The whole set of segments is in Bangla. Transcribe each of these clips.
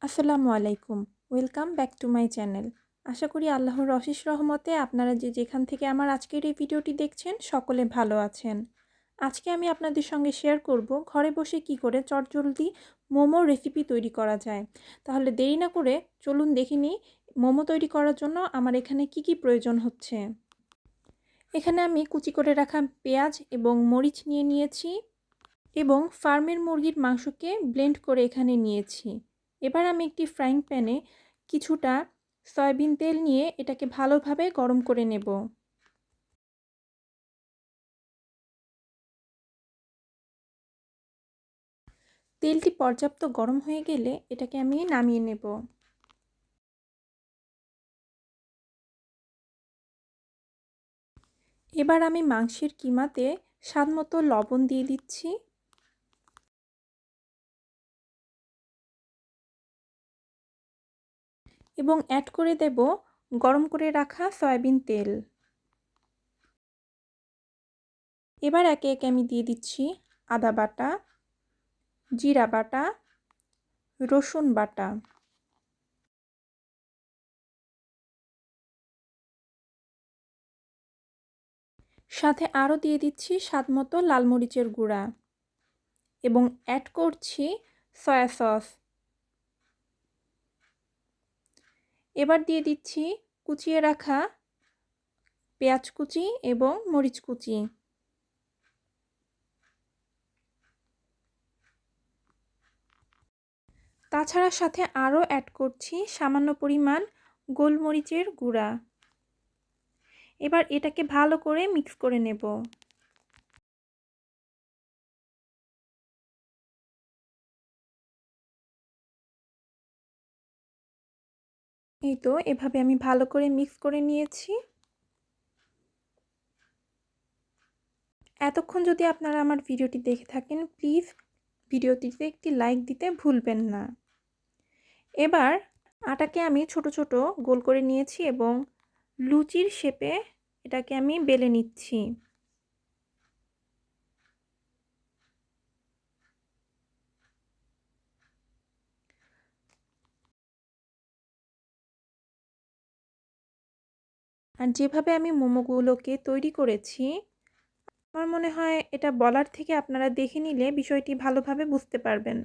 আসসালামু আলাইকুম। Welcome back to my channel. আশা করি আল্লাহর অশেষ রহমতে আপনারা যেখান থেকে আমার আজকের এই ভিডিওটি দেখছেন সকলে ভালো আছেন। আজকে আমি আপনাদের সঙ্গে শেয়ার করব ঘরে বসে কি করে চটজলদি মোমো রেসিপি তৈরি করা যায়। তাহলে দেরি না করে চলুন দেখে নিই মোমো তৈরি করার জন্য আমার এখানে কি প্রয়োজন হচ্ছে। এখানে আমি কুচি করে রাখা পেঁয়াজ এবং মরিচ নিয়ে নিয়েছি এবং ফার্মের মুরগির মাংসকে ব্লেন্ড করে এখানে নিয়েছি। এবার আমি একটি ফ্রাইং প্যানে কিছুটা সয়াবিন তেল নিয়ে এটাকে ভালোভাবে গরম করে নেব। তেলটি পর্যাপ্ত গরম হয়ে গেলে এটাকে আমি নামিয়ে নেব। এবার আমি মাংসের কিমাতে স্বাদমতো লবণ দিয়ে দিচ্ছি এবং অ্যাড করে দেব গরম করে রাখা সয়াবিন তেল। এবার একে একে আমি দিয়ে দিচ্ছি আদা বাটা, জিরা বাটা, রসুন বাটা, সাথে আরও দিয়ে দিচ্ছি স্বাদমতো লাল মরিচের গুঁড়া এবং অ্যাড করছি সয়া সস। এবার দিয়ে দিচ্ছি কুচিয়ে রাখা পেঁয়াজ কুচি এবং মরিচ কুচি। তাছাড়া সাথে আরও অ্যাড করছি সামান্য পরিমাণ গোলমরিচের গুঁড়া। এবার এটাকে ভালো করে মিক্স করে নেব। এই তো এভাবে আমি ভালো করে মিক্স করে নিয়েছি। এতক্ষণ যদি আপনারা আমার ভিডিওটি দেখে থাকেন প্লিজ ভিডিওটিতে একটি লাইক দিতে ভুলবেন না। এবার আটাকে আমি ছোট ছোট গোল করে নিয়েছি এবং লুচির শেপে এটাকে আমি বেলে নিচ্ছি। আর যেভাবে আমি মোমোগুলোকে তৈরি করেছি আমার মনে হয় এটা বলার থেকে আপনারা দেখে নিলে বিষয়টি ভালোভাবে বুঝতে পারবেন।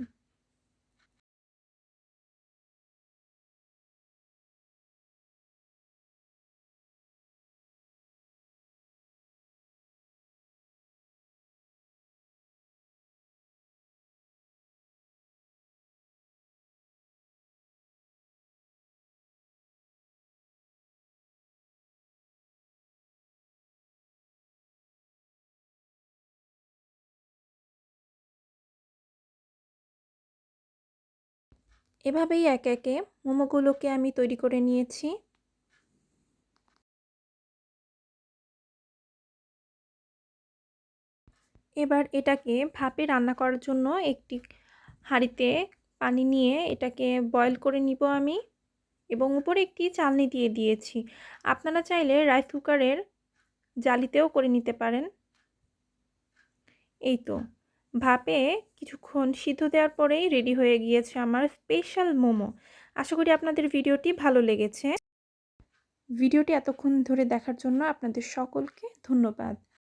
এভাবেই একে একে মোমোগুলোকে আমি তৈরি করে নিয়েছি। এবার এটাকে ভাপে রান্না করার জন্য একটি হাঁড়িতে পানি নিয়ে এটাকে বয়েল করে নিব আমি এবং উপরে একটি চালনি দিয়ে দিয়েছি। আপনারা চাইলে রাইস কুকারের জালিতেও করে নিতে পারেন। এই তো ভাপে কিছুক্ষণ সিদ্ধ দেওয়ার পরেই রেডি হয়ে গিয়েছে আমার স্পেশাল মোমো। আশা করি আপনাদের ভিডিওটি ভালো লেগেছে। ভিডিওটি এতক্ষণ ধরে দেখার জন্য আপনাদের সকলকে ধন্যবাদ।